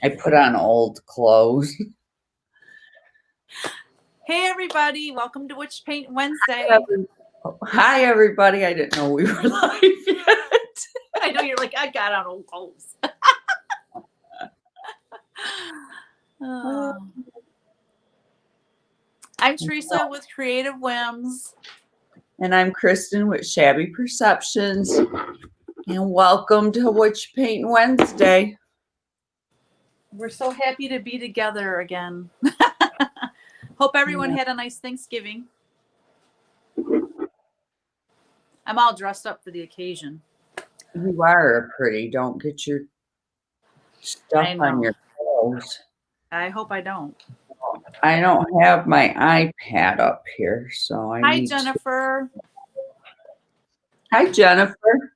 I put on old clothes. Hey everybody, welcome to Witch Paint Wednesday. Hi everybody. I didn't know we were live yet. I know you're like, I got on old clothes. I'm Teresa with Creative Whims. And I'm Kristen with Shabby Perceptions. And welcome to Witch Paint Wednesday. We're so happy to be together again. Hope everyone had a nice Thanksgiving. I'm all dressed up for the occasion. You are pretty. Don't get your stuff on your clothes. I hope I don't. I don't have my iPad up here, so I Hi, need Jennifer. Hi, Jennifer.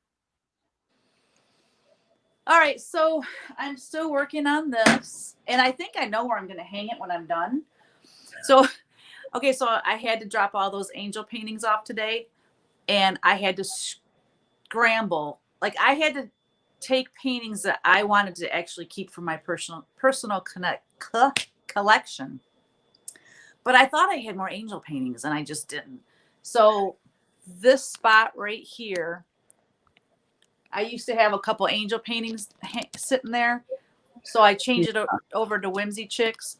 All right, so I'm still working on this, and I think I know where I'm going to hang it when I'm done. So, okay, so I had to drop all those angel paintings off today, and I had to scramble. Like, I had to take paintings that I wanted to actually keep for my personal collection. But I thought I had more angel paintings, and I just didn't. So this spot right here, I used to have a couple angel paintings sitting there. So I changed it over to Whimsy Chicks.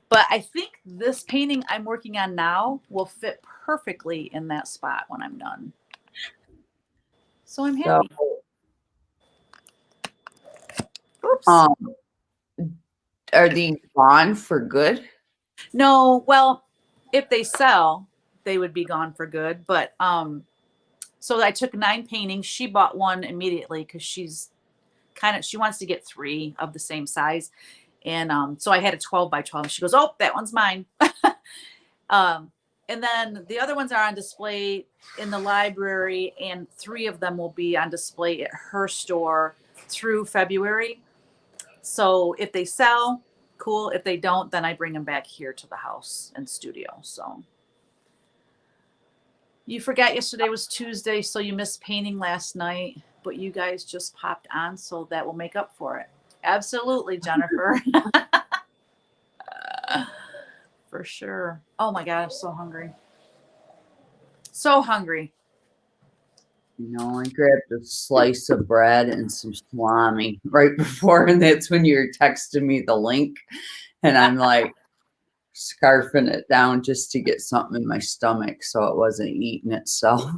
But I think this painting I'm working on now will fit perfectly in that spot when I'm done. So I'm happy. Oops. Are these gone for good? No, well, if they sell, they would be gone for good. But so I took 9 paintings. She bought one immediately because she wants to get 3 of the same size. And so I had a 12 by 12. She goes, oh, that one's mine. And then the other ones are on display in the library, and 3 of them will be on display at her store through February. So if they sell, cool. If they don't, then I bring them back here to the house and studio. So you forgot yesterday was Tuesday, so you missed painting last night, but you guys just popped on, so that will make up for it. Absolutely, Jennifer. For sure. Oh my God, I'm so hungry. So hungry. You know, I grabbed a slice of bread and some salami right before, and that's when you were texting me the link. And I'm like scarfing it down just to get something in my stomach so it wasn't eating itself.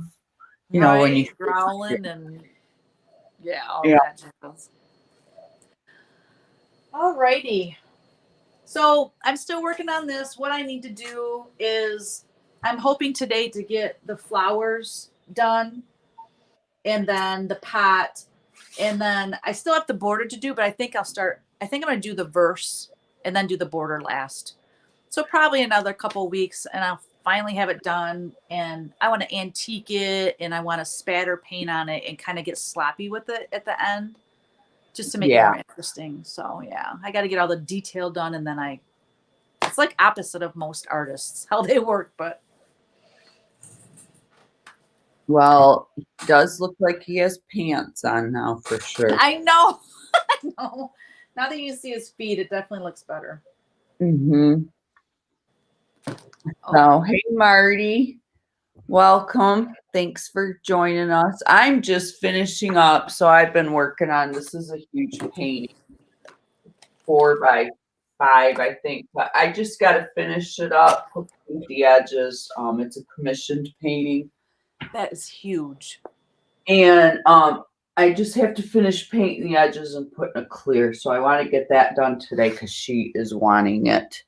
You know, when you growling and all that jazz. All righty. So I'm still working on this. What I need to do is I'm hoping today to get the flowers done, and then the pot, and then I still have the border to do, but I think I'm going to do the verse and then do the border last. So probably another couple weeks, and I'll finally have it done. And I want to antique it, and I want to spatter paint on it and kind of get sloppy with it at the end, just to make it more interesting. So yeah, I got to get all the detail done, and then it's like opposite of most artists, how they work, but. Well, it does look like he has pants on now for sure. I know. I know. Now that you see his feet, it definitely looks better. Mm-hmm. So, hey, Marty. Welcome. Thanks for joining us. I'm just finishing up. So I've been working on, this is a huge painting, 4 by 5, I think, but I just got to finish it up, put the edges. It's a commissioned painting. That is huge. And I just have to finish painting the edges and putting a clear. So I want to get that done today because she is wanting it.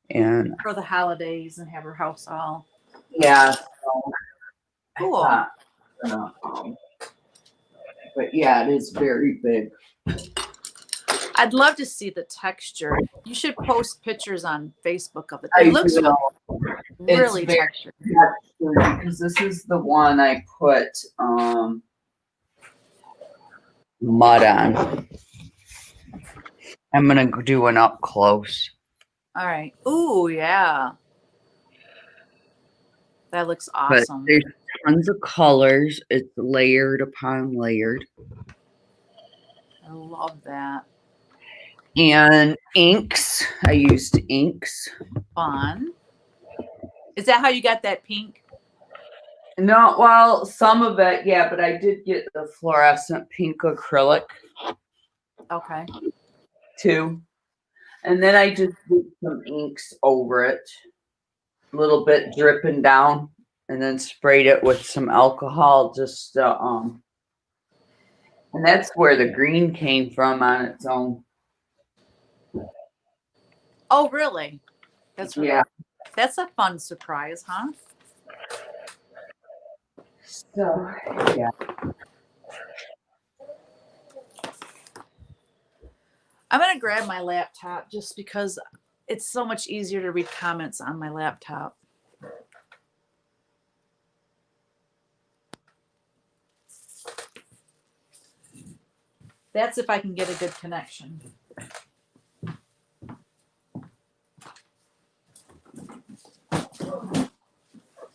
And for the holidays and have her house all. Yeah. So cool. I thought, but yeah, it is very big. I'd love to see the texture. You should post pictures on Facebook of it. It looks really textured. Because this is the one I put mud on. I'm gonna do one up close. All right. Ooh, yeah. That looks awesome. But there's tons of colors. It's layered upon layered. I love that. And inks. I used inks. Fun. Is that how you got that pink? No, well, some of it, yeah, but I did get the fluorescent pink acrylic Okay. too. And then I just did some inks over it, a little bit dripping down, and then sprayed it with some alcohol just and that's where the green came from on its own. Oh, really? Yeah. That's a fun surprise, huh? So, yeah. I'm gonna grab my laptop just because it's so much easier to read comments on my laptop. That's if I can get a good connection.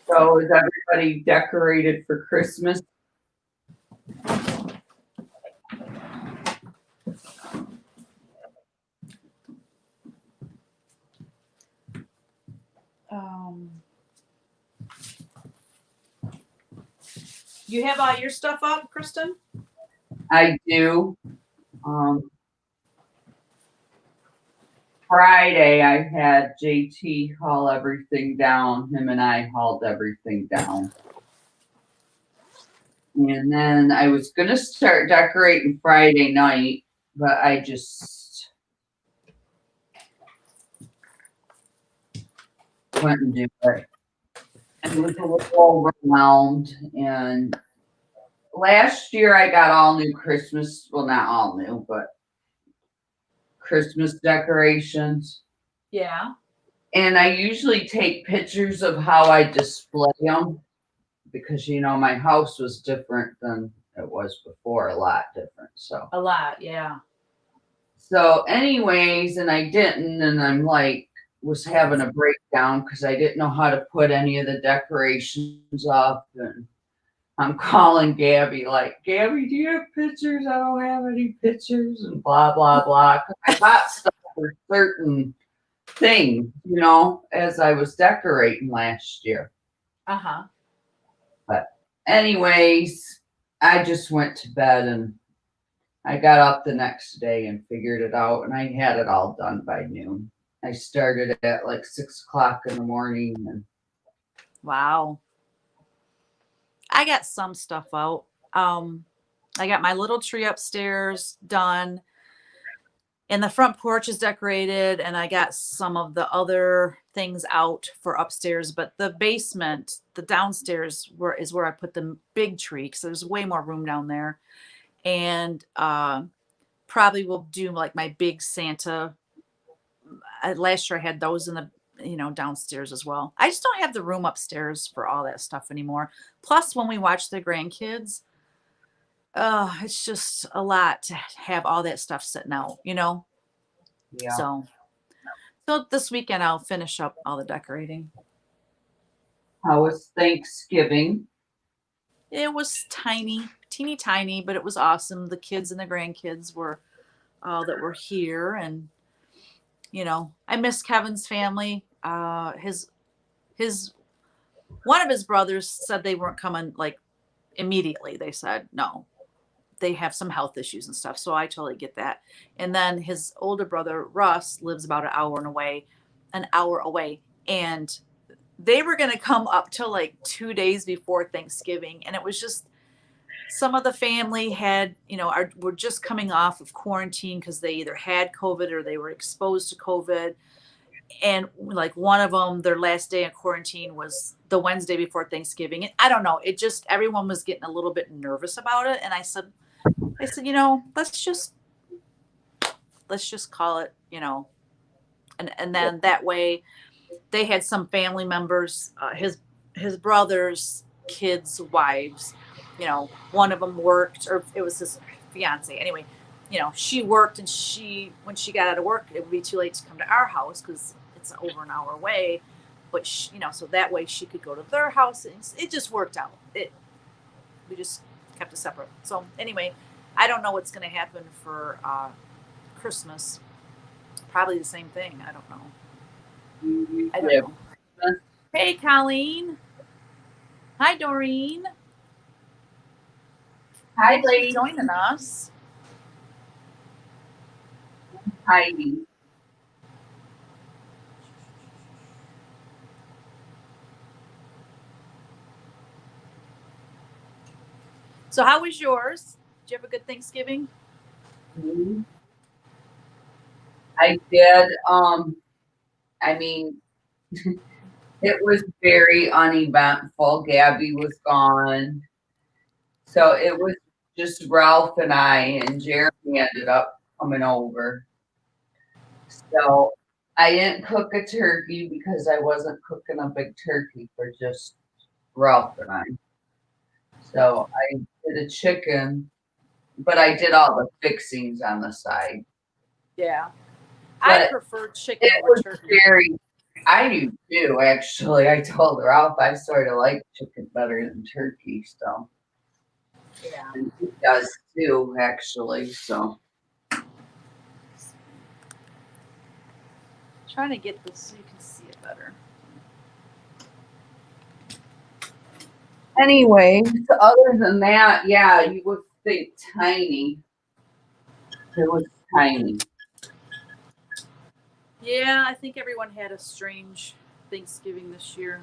So is everybody decorated for Christmas? You have all your stuff up, Kristen? I do. Friday, I had JT haul everything down. Him and I hauled everything down. And then I was going to start decorating Friday night, but I just went and did it. And it was a little overwhelmed. And last year, I got all new Christmas, well, not all new, but Christmas decorations. Yeah. And I usually take pictures of how I display them because, my house was different than it was before, a lot different. A lot, yeah. So anyways, and I didn't, and I'm like, was having a breakdown because I didn't know how to put any of the decorations up. And I'm calling Gabby, like, Gabby, do you have pictures? I don't have any pictures, and blah, blah, blah. 'Cause I bought stuff for certain things, as I was decorating last year. Uh-huh. But anyways, I just went to bed and I got up the next day and figured it out, and I had it all done by noon. I started at like 6 o'clock in the morning, and Wow. I got some stuff out. I got my little tree upstairs done, and the front porch is decorated, and I got some of the other things out for upstairs. But the basement, the downstairs, is where I put the big tree because there's way more room down there, and probably will do like my big Santa. Last year I had those in the downstairs as well. I just don't have the room upstairs for all that stuff anymore. Plus, when we watch the grandkids, it's just a lot to have all that stuff sitting out. yeah. So this weekend I'll finish up all the decorating. How was Thanksgiving? It was tiny, teeny tiny, but it was awesome. The kids and the grandkids were all that were here, and I miss Kevin's family. His one of his brothers said they weren't coming like immediately. They said no, they have some health issues and stuff. So I totally get that. And then his older brother Russ lives about an hour away, and they were going to come up till like 2 days before Thanksgiving, and it was just some of the family had were just coming off of quarantine because they either had COVID or they were exposed to COVID. And like one of them, their last day in quarantine was the Wednesday before Thanksgiving. And I don't know, it just everyone was getting a little bit nervous about it. And I said, let's just call it, and then that way they had some family members, his brother's kids' wives. One of them worked, or it was his fiance. Anyway, she worked, and when she got out of work, it would be too late to come to our house because it's over an hour away. But so that way she could go to their house, and it just worked out. We just kept it separate. So anyway, I don't know what's going to happen for Christmas. probably the same thing. I don't know. I don't Yeah. know. Hey, Colleen. Hi, Doreen. Hi, Thanks for lady. joining us. Heidi. So, how was yours? Did you have a good Thanksgiving? I did. I mean, it was very uneventful. Gabby was gone. So it was just Ralph and I, and Jeremy ended up coming over. So I didn't cook a turkey because I wasn't cooking a big turkey for just Ralph and I. So I did a chicken, but I did all the fixings on the side. Yeah. I But prefer chicken it over was turkey. very, I do too, actually. I told Ralph I sort of like chicken better than turkey, so. Yeah. And he does too, actually, so. Trying to get this so you can see it better. Anyway, other than that, yeah, you would think tiny. It was tiny. Yeah, I think everyone had a strange Thanksgiving this year.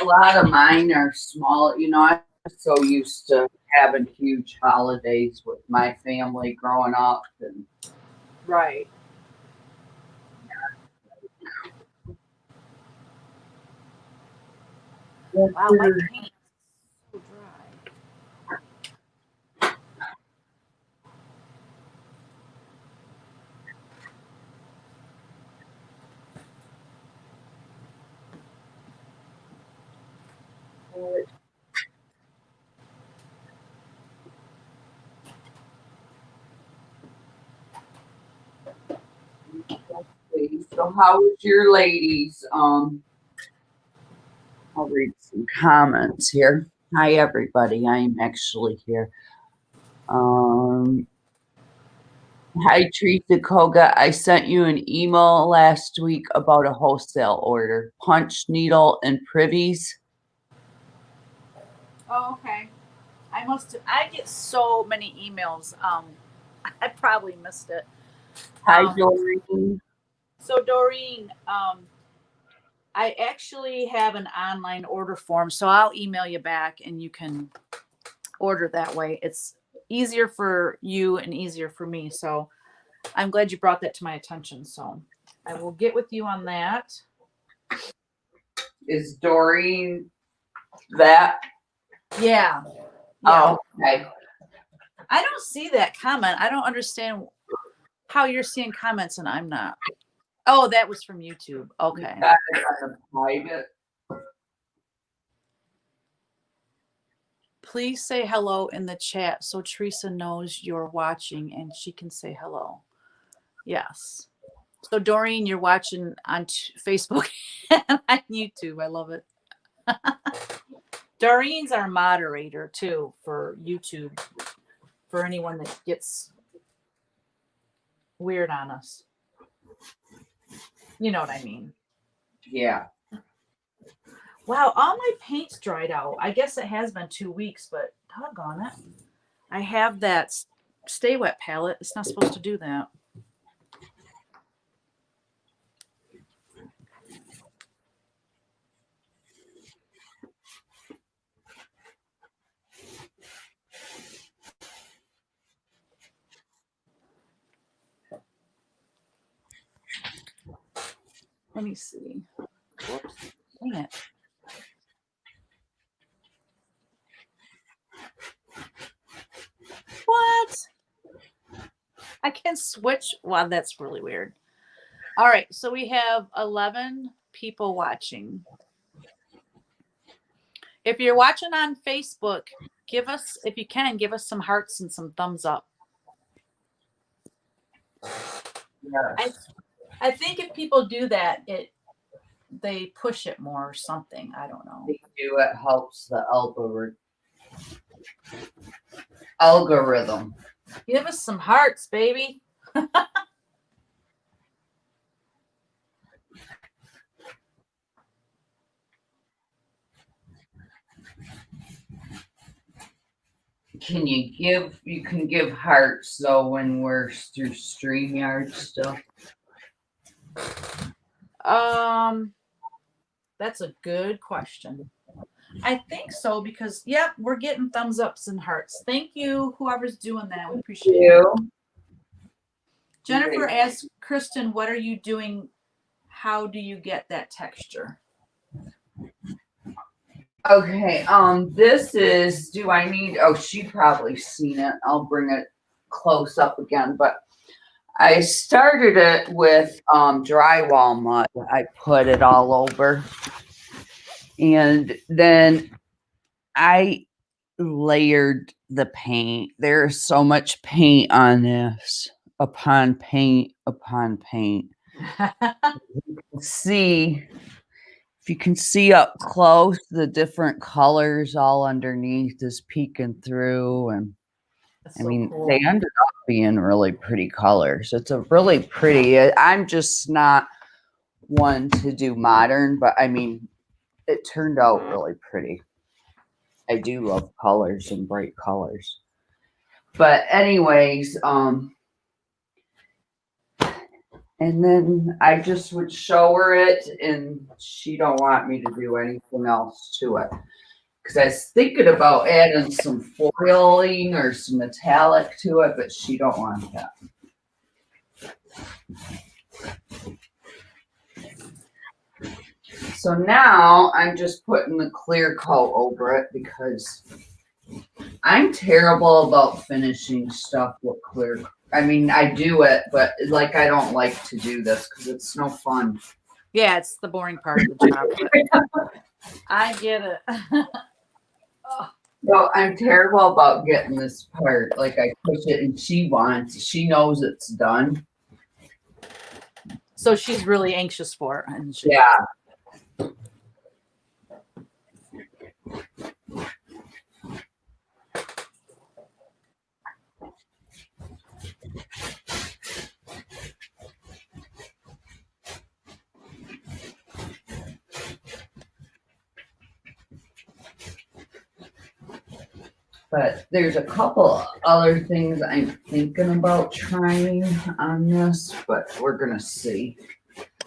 A lot of mine are small. You know, I'm so used to having huge holidays with my family growing up. And Right. Wow, my paint is so dry. so, how was your ladies? I'll read some comments here. Hi, everybody. I'm actually here. Hi, Teresa Koga. I sent you an email last week about a wholesale order. Punch, needle, and privies. Oh, okay. I get so many emails. I probably missed it. Hi, Um, Doreen. so Doreen, I actually have an online order form, so I'll email you back and you can order that way. It's easier for you and easier for me. So I'm glad you brought that to my attention. So I will get with you on that. Is Doreen that? Yeah. Oh, okay. I don't see that comment. I don't understand how you're seeing comments and I'm not. Oh, that was from YouTube. Okay. Got it on the private. Please say hello in the chat so Teresa knows you're watching and she can say hello. Yes. So Doreen, you're watching on Facebook and on YouTube. I love it. Doreen's our moderator too for YouTube for anyone that gets weird on us. You know what I mean? Yeah. Wow, all my paint's dried out. I guess it has been 2 weeks, but doggone it. I have that Stay Wet palette. It's not supposed to do that. Let me see. Whoops. Dang it. What? I can switch. Wow, that's really weird. All right, so we have 11 people watching. If you're watching on Facebook, give us, if you can, give us some hearts and some thumbs up. Yes. I think if people do that, they push it more or something. I don't know. They do. It helps the algorithm. Give us some hearts, baby. You can give hearts though when we're through StreamYard stuff. That's a good question. I think so because yep, we're getting thumbs ups and hearts. Thank you, whoever's doing that. We appreciate it. You. Jennifer asked Kristen, what are you doing? How do you get that texture? Okay, this is, do I need, oh, she probably seen it. I'll bring it close up again, but I started it with drywall mud. I put it all over. And then I layered the paint. There's so much paint on this, upon paint, upon paint. See, if you can see up close, the different colors all underneath is peeking through. And That's I so mean, cool. they ended up being really pretty colors. It's a really pretty, I'm just not one to do modern, but I mean, it turned out really pretty. I do love colors and bright colors. But anyways, and then I just would show her it, and she don't want me to do anything else to it. Because I was thinking about adding some foiling or some metallic to it, but she don't want that. So now I'm just putting the clear coat over it because I'm terrible about finishing stuff with clear. I mean, I do it, but like I don't like to do this because it's no fun. Yeah, it's the boring part of the job. I get it. Oh. Well, I'm terrible about getting this part. Like I push it and she knows it's done. So she's really anxious for it. And Yeah. But there's a couple other things I'm thinking about trying on this, but we're gonna see.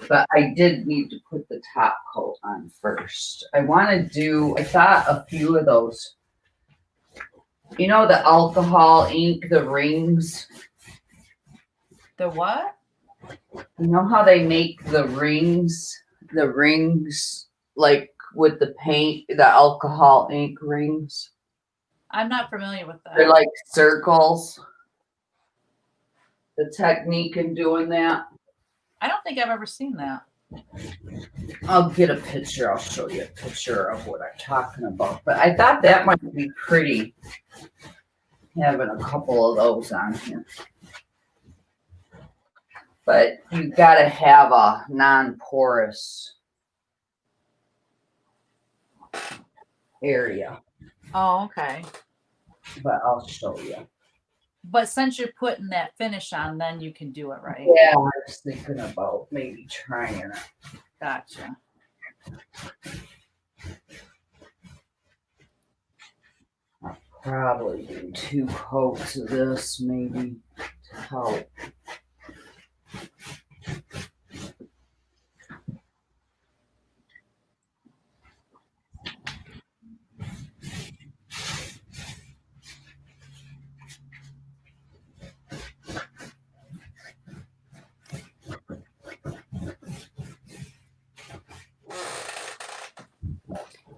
But I did need to put the top coat on first. I thought a few of those, you know, the alcohol ink, the rings. The what? You know how they make the rings like with the paint, the alcohol ink rings? I'm not familiar with that. They're like circles. The technique in doing that. I don't think I've ever seen that. I'll get a picture. I'll show you a picture of what I'm talking about. But I thought that might be pretty, having a couple of those on here. But you got to have a non-porous area. Oh, okay. But I'll show you. But since you're putting that finish on, then you can do it, right? Yeah, I was thinking about maybe trying it. Gotcha. I'll probably do 2 coats of this maybe to help.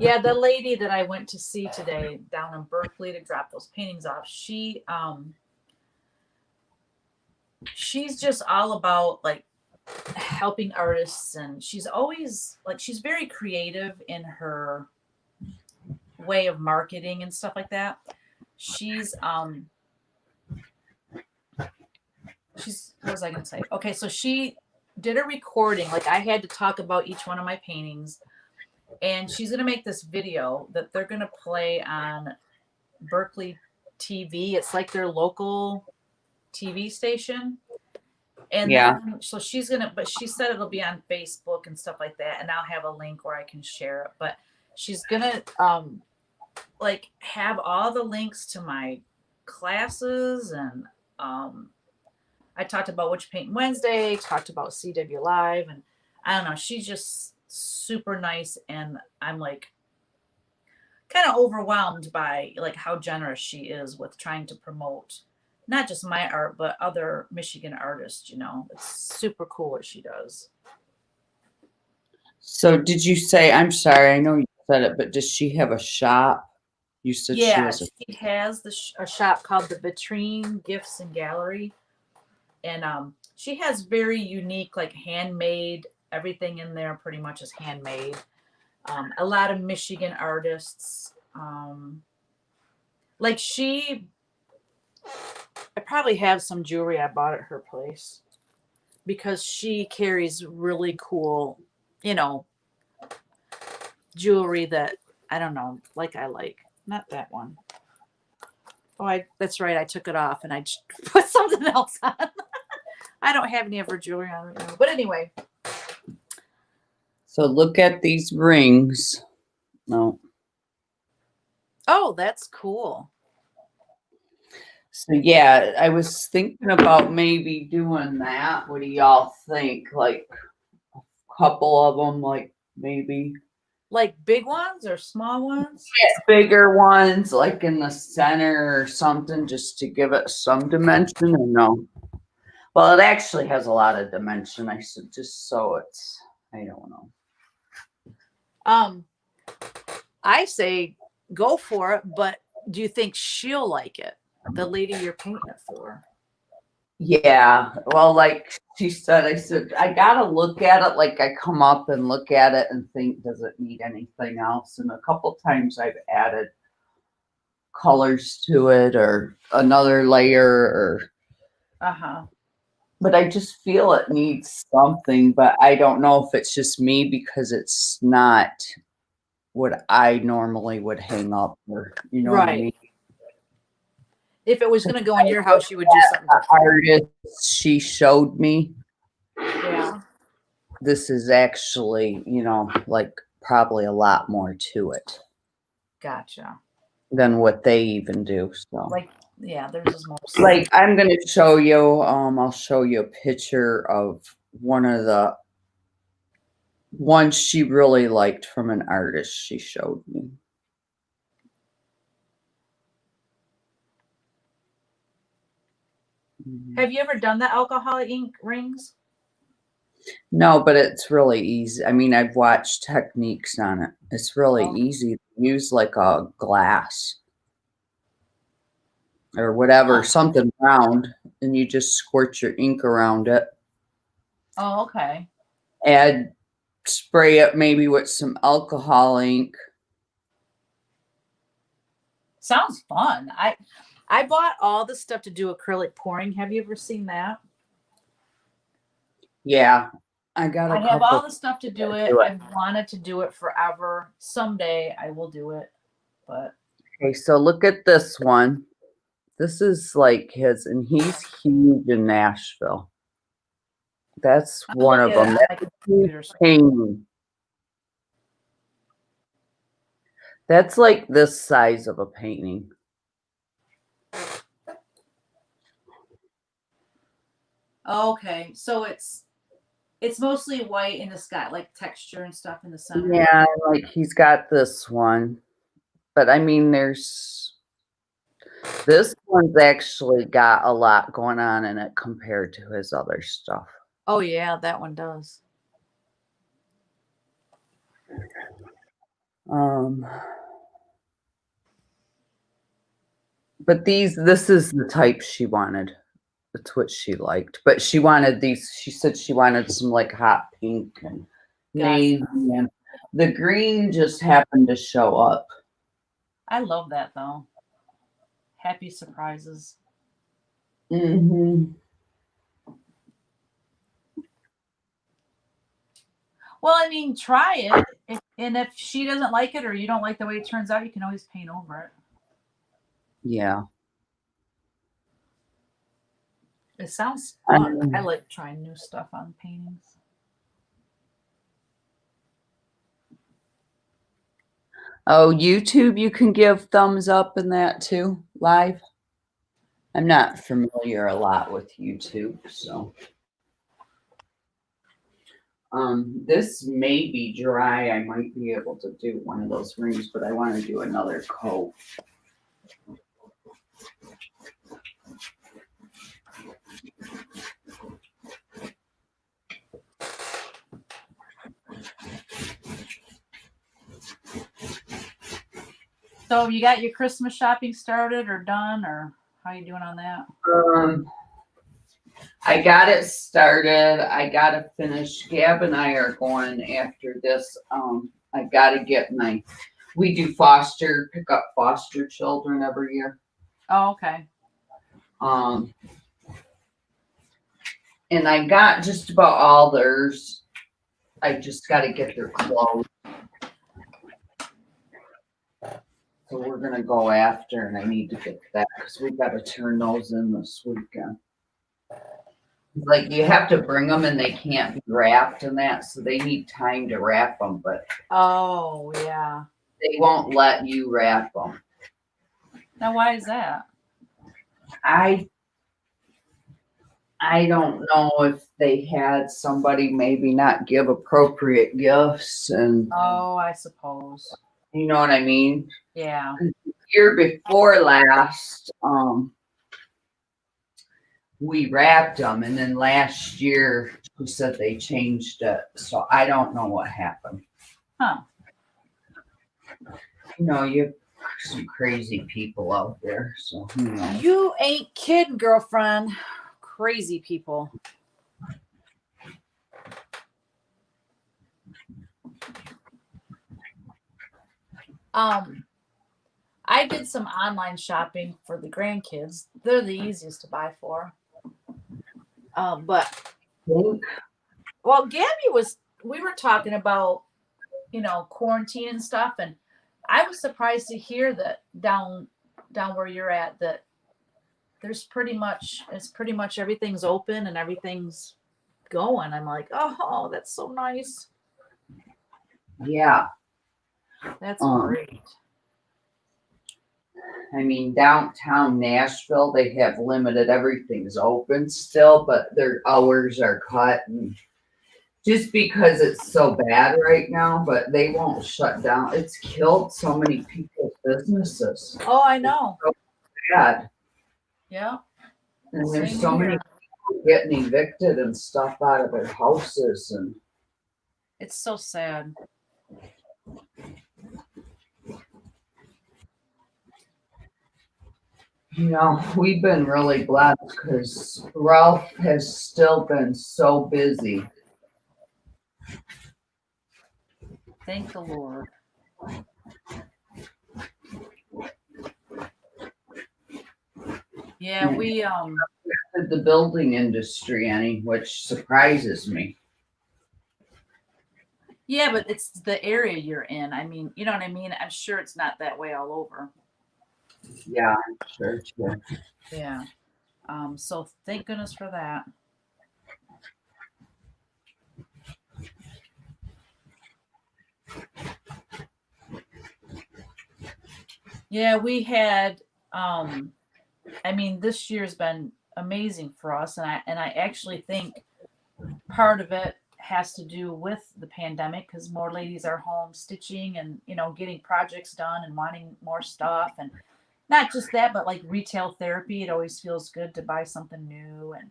Yeah, the lady that I went to see today down in Berkeley to drop those paintings off, she's just all about like helping artists, and she's always like, she's very creative in her way of marketing and stuff like that. She's what was I gonna say? Okay, so she did a recording, like I had to talk about each one of my paintings, and she's gonna make this video that they're gonna play on Berkeley TV. It's like their local TV station. And Yeah. then, so she's gonna, but she said it'll be on Facebook and stuff like that, and I'll have a link where I can share it. But she's gonna like have all the links to my classes, and I talked about Whatcha Paintin Wednesday, talked about CW Live, and I don't know, she's just super nice, and I'm like kind of overwhelmed by like how generous she is with trying to promote not just my art but other Michigan artists. It's super cool what she does. So did you say, I'm sorry, I know you said it, but does she have a shop? You said she Yeah, has a, she has a shop called the Vitrine Gifts and Gallery, and she has very unique, like handmade, everything in there pretty much is handmade. A lot of Michigan artists, like I probably have some jewelry I bought at her place because she carries really cool, jewelry that I don't know, like I like. Not that one. Oh, that's right. I took it off and I just put something else on. I don't have any of her jewelry on right now. But anyway. so look at these rings. No. Oh, that's cool. So yeah, I was thinking about maybe doing that. What do y'all think? Like a couple of them, like maybe Like big ones or small ones? bigger ones, like in the center or something, just to give it some dimension. Or no? Well, it actually has a lot of dimension. I said just so it's. I don't know. I say go for it, but do you think she'll like it? The lady you're painting it for. Yeah. Well, like she said, I said, I gotta look at it. Like I come up and look at it and think, does it need anything else? And a couple times I've added colors to it or another layer or Uh-huh. but I just feel it needs something, but I don't know if it's just me because it's not what I normally would hang up or you know what I mean? Right. If it was going to go in your house, you would do something The different. artist she showed me, Yeah. this is actually, like probably a lot more to it Gotcha. than what they even do. So Like, yeah, theirs is more. like I'm gonna show you, I'll show you a picture of one of the ones she really liked from an artist she showed me. Have you ever done the alcohol ink rings? No, but it's really easy. I mean, I've watched techniques on it. It's really Oh, easy to use like a glass or whatever, huh. something round, and you just squirt your ink around it. Oh, okay. Add spray it maybe with some alcohol ink. Sounds fun. I bought all the stuff to do acrylic pouring. Have you ever seen that? Yeah, I got I a have all couple the stuff to do to it. do it. I've wanted to do it forever. Someday I will do it. But Okay, so look at this one. This is like his, and he's huge in Nashville. That's I'll one look of at it them. on That's my a huge computer. painting. That's like this size of a painting. Okay, so it's mostly white and it's got like texture and stuff in the center. Yeah, like he's got this one. But I mean, this one's actually got a lot going on in it compared to his other stuff. Oh yeah, that one does. Um, but this is the type she wanted. That's what she liked. But she wanted these, she said she wanted some like hot pink and Gotcha. navy, and the green just happened to show up. I love that though. Happy surprises. Mm-hmm. Well, I mean, try it. And if she doesn't like it or you don't like the way it turns out, you can always paint over it. Yeah. It sounds fun. I Um, like trying new stuff on paintings. oh, YouTube, you can give thumbs up in that too, live. I'm not familiar a lot with YouTube, so. This may be dry. I might be able to do one of those rings, but I want to do another coat. So you got your Christmas shopping started or done, or how you doing on that? Um, I got it started. I gotta finish. Gab and I are going after this. I gotta get we do pick up foster children every year. Oh, okay. Um, and I got just about all theirs. I just gotta get their clothes. So we're gonna go after, and I need to get that because we gotta turn those in this weekend. Like you have to bring them, and they can't be wrapped and that, so they need time to wrap them, but Oh, yeah. they won't let you wrap them. Now, why is that? I I don't know if they had somebody maybe not give appropriate gifts, and Oh, I suppose. you know what I mean. Yeah. Year before last, we wrapped them, and then last year she said they changed it, so I don't know what happened. Huh. You know, you have some crazy people out there, so who knows. You ain't kidding, girlfriend. Crazy people. I did some online shopping for the grandkids. They're the easiest to buy for. But well, we were talking about, quarantine and stuff, and I was surprised to hear that down where you're at, that it's pretty much everything's open and everything's going. I'm like, oh, that's so nice. Yeah, That's um, great. I mean, downtown Nashville, they have limited, everything's open still, but their hours are cut, and just because it's so bad right now, but they won't shut down. It's killed so many people's businesses. Oh, I know. So bad. Yeah. And there's Same so many here. people getting evicted and stuff out of their houses, and It's so sad. we've been really blessed because Ralph has still been so busy. Thank the Lord. Yeah, we The building industry, Annie, which surprises me. yeah, but it's the area you're in. I mean, you know what I mean? I'm sure it's not that way all over. Yeah, I'm sure too. Yeah. So thank goodness for that. Yeah, we had I mean, this year's been amazing for us, and I actually think part of it has to do with the pandemic because more ladies are home stitching and getting projects done and wanting more stuff, and not just that, but like retail therapy. It always feels good to buy something new, and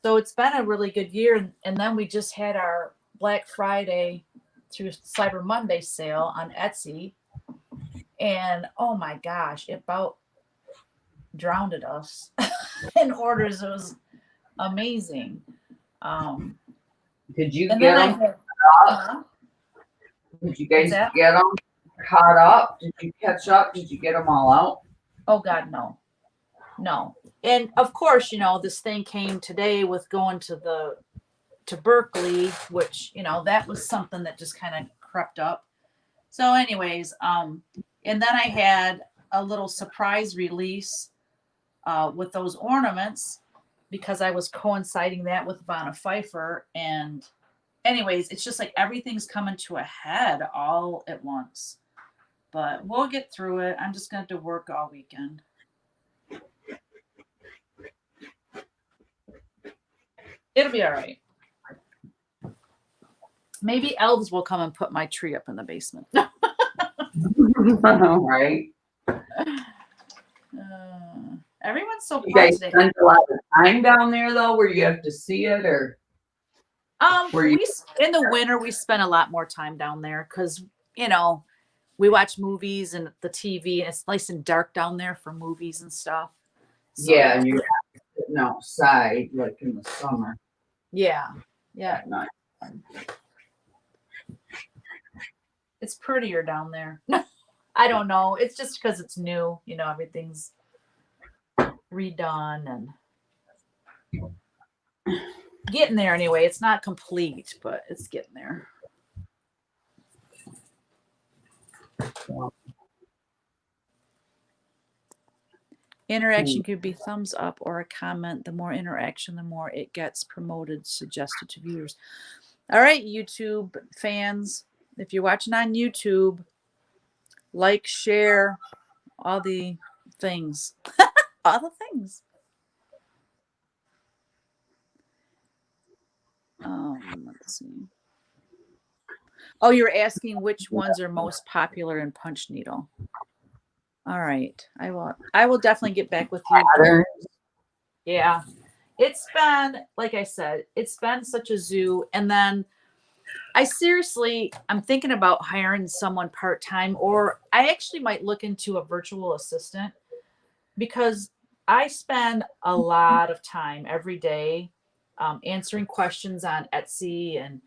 so it's been a really good year. And then we just had our Black Friday through Cyber Monday sale on Etsy, and oh my gosh, it about drowned us in orders. It was amazing. Um, Did you and get then I them had, up? Did you what's guys that? get them caught up? Did you catch up? Did you get them all out? Oh God, no. And of course, this thing came today with going to Berkeley, which that was something that just kind of crept up. So, anyways, and then I had a little surprise release with those ornaments, because I was coinciding that with Vanna Pfeiffer. And anyways, it's just like everything's coming to a head all at once. But we'll get through it. I'm just going to have to work all weekend. It'll be all right. Maybe elves will come and put my tree up in the basement. Right. Everyone's so You quiet guys today. spend a lot of time down there though, where you have to see it, or where you? In the winter we spend a lot more time down there because we watch movies and the TV, and it's nice and dark down there for movies and stuff. So, Yeah, and you're sitting outside like in the summer. yeah. At night. It's prettier down there. I don't know. It's just because it's new. Everything's redone and getting there anyway. It's not complete, but it's getting there. Interaction could be thumbs up or a comment. The more interaction, the more it gets promoted, suggested to viewers. All right, YouTube fans, if you're watching on YouTube, like, share, all the things. All the things. Let's see. Oh, you're asking which ones are most popular in Punch Needle. All right. I will definitely get back with you. Yeah. It's been, like I said, it's been such a zoo. And then I'm thinking about hiring someone part-time, or I actually might look into a virtual assistant, because I spend a lot of time every day answering questions on Etsy and,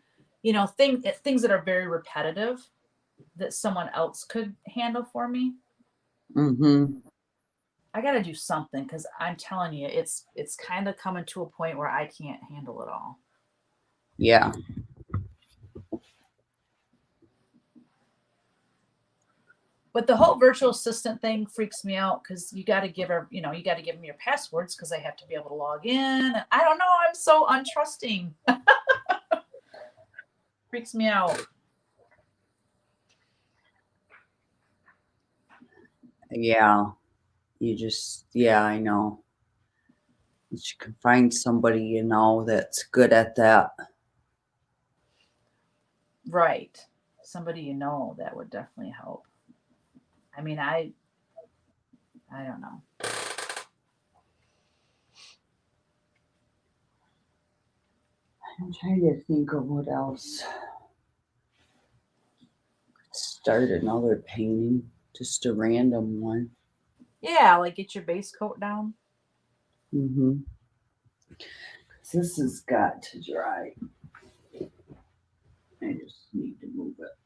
things that are very repetitive that someone else could handle for me. Mm-hmm. I got to do something, because I'm telling you, it's kind of coming to a point where I can't handle it all. Yeah. But the whole virtual assistant thing freaks me out, because you got to give her, you got to give them your passwords, because I have to be able to log in. I don't know. I'm so untrusting. Freaks me out. Yeah. I know. You can find somebody, that's good at that. Right. Somebody that would definitely help. I mean, I don't know. I'm trying to think of what else. Start another painting, just a random one. Yeah, like get your base coat down. Mm-hmm. This has got to dry. I just need to move it.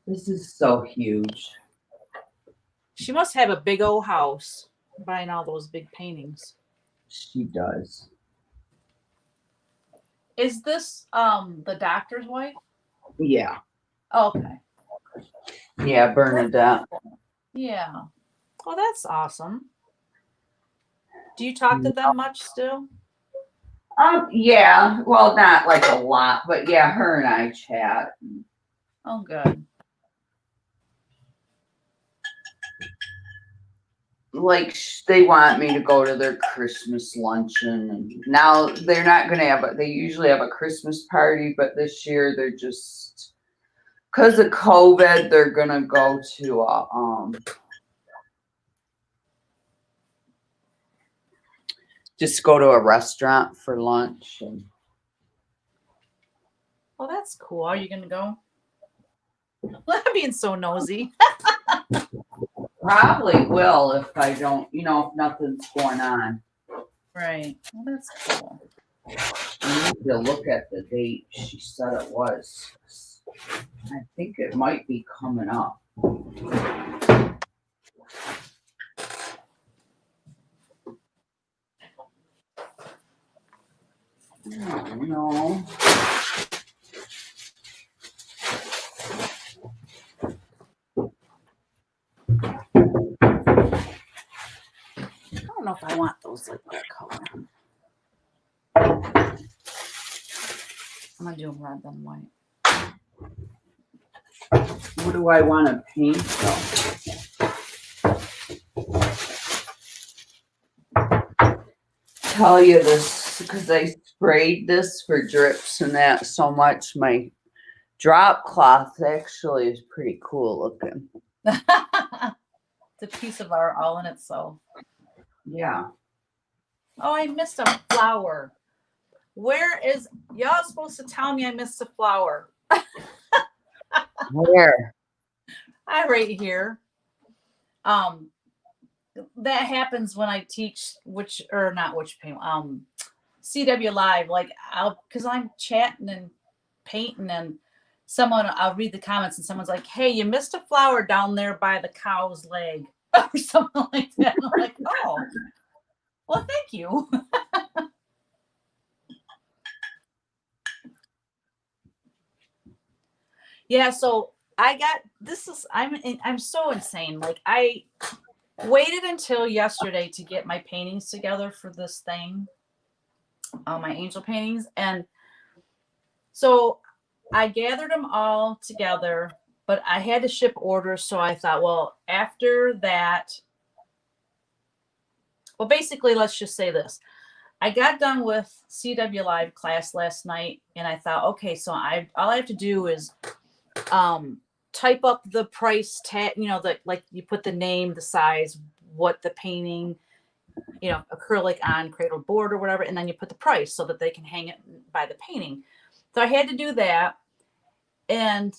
This is so huge. She must have a big old house buying all those big paintings. She does. Is this the doctor's wife? Yeah. Okay. Yeah, Bernadette. Yeah. Well, that's awesome. Do you talk to them much still? Yeah. Well, not like a lot, but yeah, her and I chat. Oh, good. Like they want me to go to their Christmas luncheon, and now they're not going to have it. They usually have a Christmas party, but this year they're just, because of COVID, they're going to go to just go to a restaurant for lunch. And Well, that's cool. Are you going to go? I'm being so nosy. probably will if I don't, if nothing's going on. Right. Well, that's cool. I need to look at the date she said it was. I think it might be coming up. No. don't know if I want those like that color. I'm gonna do them red then white. What do I want to paint though? Tell you this because I sprayed this for drips and that so much. My drop cloth actually is pretty cool looking. It's a piece of art all in itself. Yeah. Oh, I missed a flower. Where is y'all supposed to tell me I missed a flower? Where? I right here. That happens when I teach CW Live. Like because I'm chatting and painting, and I'll read the comments, and someone's like, "Hey, you missed a flower down there by the cow's leg," or something like that. And I'm like, "Oh, well, thank you." Yeah, so I'm so insane. Like I waited until yesterday to get my paintings together for this thing, my angel paintings, and so I gathered them all together, but I had to ship orders, so I thought, well, after that, well, basically, let's just say this. I got done with CW Live class last night, and I thought, okay, so all I have to do is type up the price tag, like you put the name, the size, what the painting, acrylic on cradled board or whatever, and then you put the price so that they can hang it by the painting. So I had to do that. And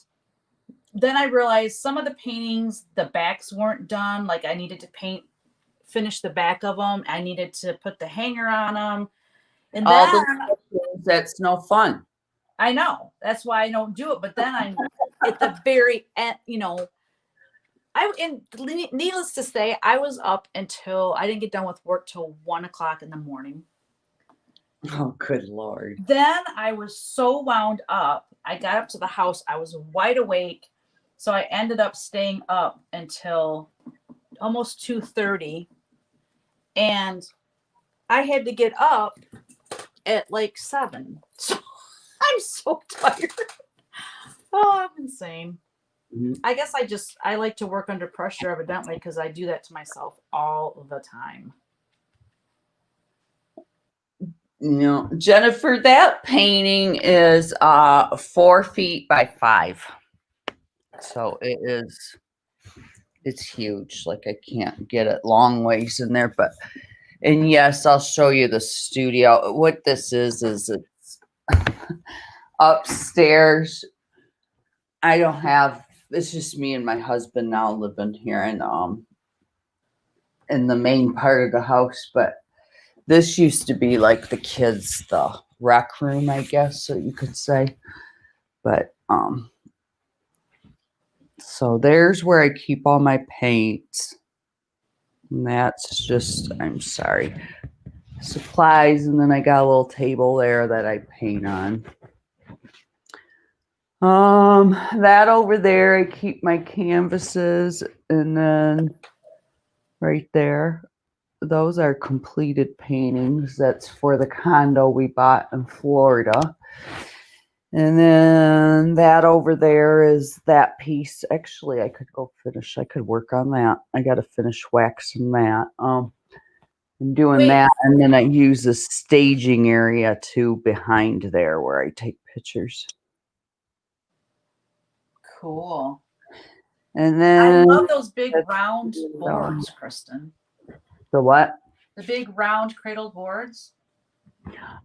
then I realized some of the paintings, the backs weren't done. Like I needed to finish the back of them. I needed to put the hanger on them. And all then things that's no fun. I know. That's why I don't do it. But then I'm at the very end, needless to say, I was up until I didn't get done with work till 1:00 in the morning. Oh, good Lord. Then I was so wound up. I got up to the house. I was wide awake. So I ended up staying up until almost 2:30. And I had to get up at like 7. So I'm so tired. Oh, I'm insane. Mm-hmm. I guess I like to work under pressure evidently because I do that to myself all the time. Jennifer, that painting is 4 feet by 5. So it's huge. Like I can't get it long ways in there, and yes, I'll show you the studio. What this is it's upstairs. It's just me and my husband now living here in the main part of the house, but this used to be like the rec room, I guess, so you could say. But so there's where I keep all my paints. And that's just, I'm sorry, supplies. And then I got a little table there that I paint on. That over there, I keep my canvases. And then right there, those are completed paintings. That's for the condo we bought in Florida. And then that over there is that piece. Actually, I could work on that. I got to finish waxing that. I'm doing that. And then I use a staging area too behind there where I take pictures. Cool. And then I love those big round boards, Kristen. The what? The big round cradled boards.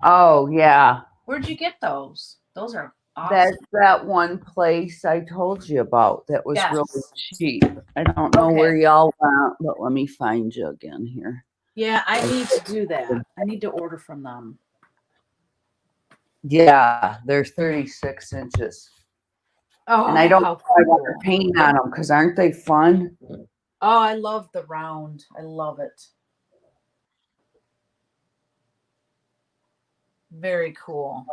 Oh, yeah. Where'd you get those? Those are awesome. That's that one place I told you about that was really cheap. I don't know where y'all went, but let me find you again here. Yeah, I need to do that. I need to order from them. Yeah, they're 36 inches. Oh, and I don't know if I want to paint on them because aren't they fun? Oh, I love the round. I love it. Very cool.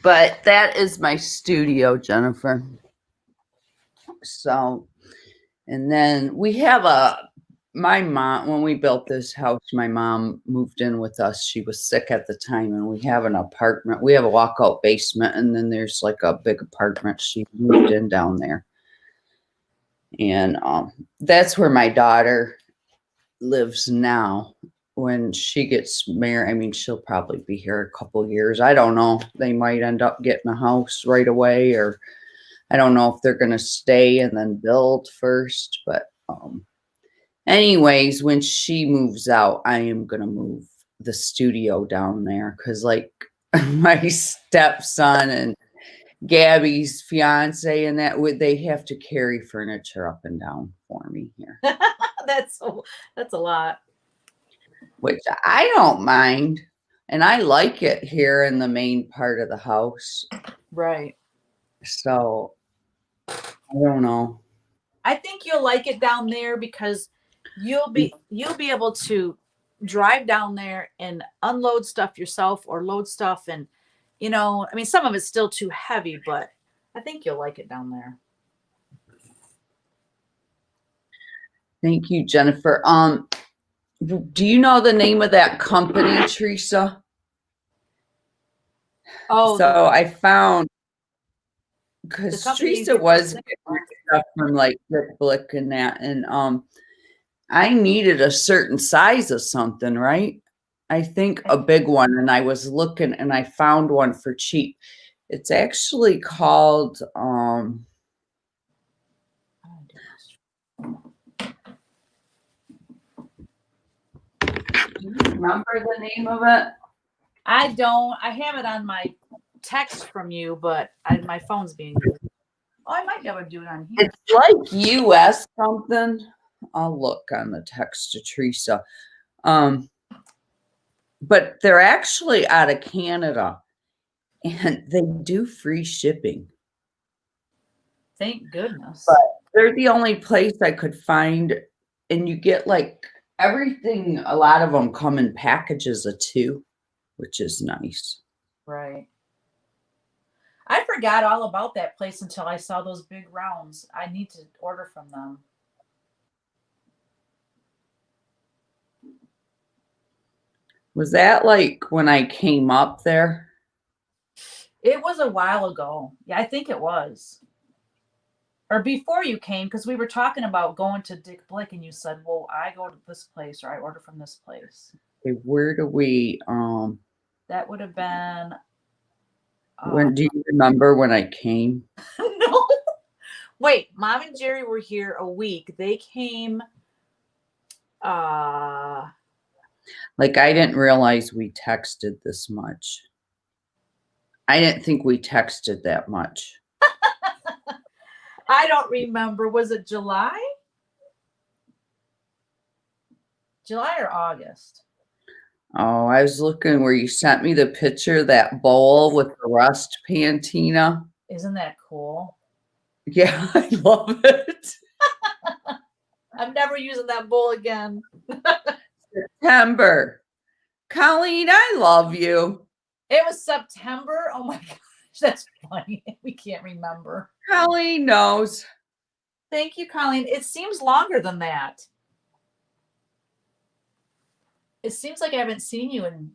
But that is my studio, Jennifer. So, and then we have my mom, when we built this house, my mom moved in with us. She was sick at the time, and we have an apartment. We have a walkout basement, and then there's like a big apartment. She moved in down there. And that's where my daughter lives now. When she gets married, I mean, she'll probably be here a couple years. I don't know. They might end up getting a house right away, or I don't know if they're going to stay and then build first. But anyways, when she moves out, I am going to move the studio down there because, like, my stepson and Gabby's fiance and that would they have to carry furniture up and down for me here, that's a lot. which I don't mind. And I like it here in the main part of the house. Right. So I don't know. I think you'll like it down there because you'll be able to drive down there and unload stuff yourself or load stuff, and I mean, some of it's still too heavy, but I think you'll like it down there. Thank you, Jennifer. Do you know the name of that company, Teresa? Oh, so I found because company Teresa was getting stuff from like Rick Blick and that, and I needed a certain size of something, right? I think a big one, and I was looking and I found one for cheap. It's actually called do you remember the name of it? I don't. I have it on my text from you, but my phone's being used. Oh, I might be able to do it on here. It's like US something. I'll look on the text to Teresa. But they're actually out of Canada, and they do free shipping. Thank goodness. But they're the only place I could find, and you get like everything. A lot of them come in packages of 2, which is nice. Right. I forgot all about that place until I saw those big rounds. I need to order from them. Was that like when I came up there? It was a while ago. Yeah, I think it was. Or before you came, because we were talking about going to Dick Blick, and you said, well, I go to this place or I order from this place. Okay, where do we that would have been when do you remember when I came? No. Wait, Mom and Jerry were here a week. They came like I didn't realize we texted this much. I didn't think we texted that much. I don't remember. Was it July? July or August? Oh, I was looking where you sent me the picture, that bowl with the rust patina. Isn't that cool? Yeah, I love it. I'm never using that bowl again. September. Colleen, I love you. It was September. Oh my gosh, that's funny. We can't remember. Colleen knows. Thank you, Colleen. It seems longer than that. It seems like I haven't seen you in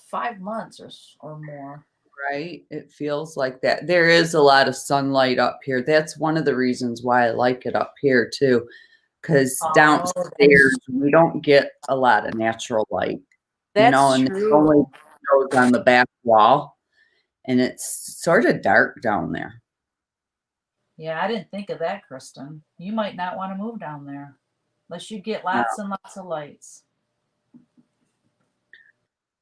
5 months or more. Right? It feels like that. There is a lot of sunlight up here. That's one of the reasons why I like it up here too. Because downstairs we don't get a lot of natural light. That's and true. it only goes on the back wall. And it's sort of dark down there. Yeah, I didn't think of that, Kristen. You might not want to move down there unless you get lots and lots of lights.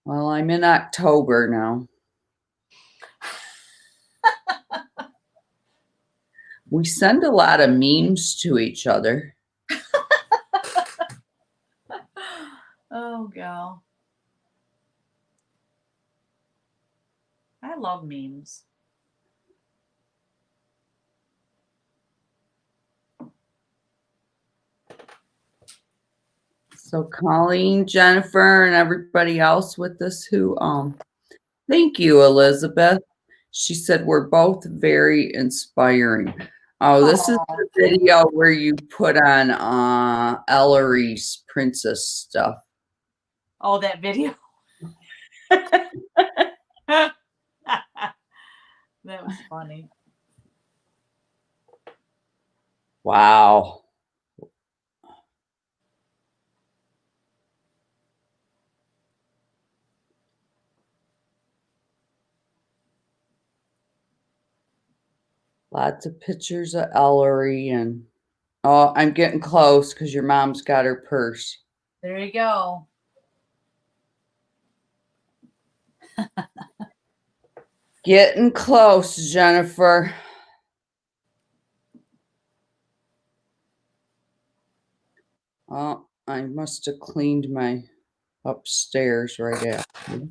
Well, I'm in October now. We send a lot of memes to each other. Oh, gal. I love memes. So Colleen, Jennifer, and everybody else with us who thank you, Elizabeth. She said we're both very inspiring. Oh, this is Oh, the video where you put on Ellery's princess stuff. oh, that video. That was funny. Wow. Lots of pictures of Ellery and oh, I'm getting close because your mom's got her purse. There you go. Getting close, Jennifer. Oh, I must have cleaned my upstairs right after.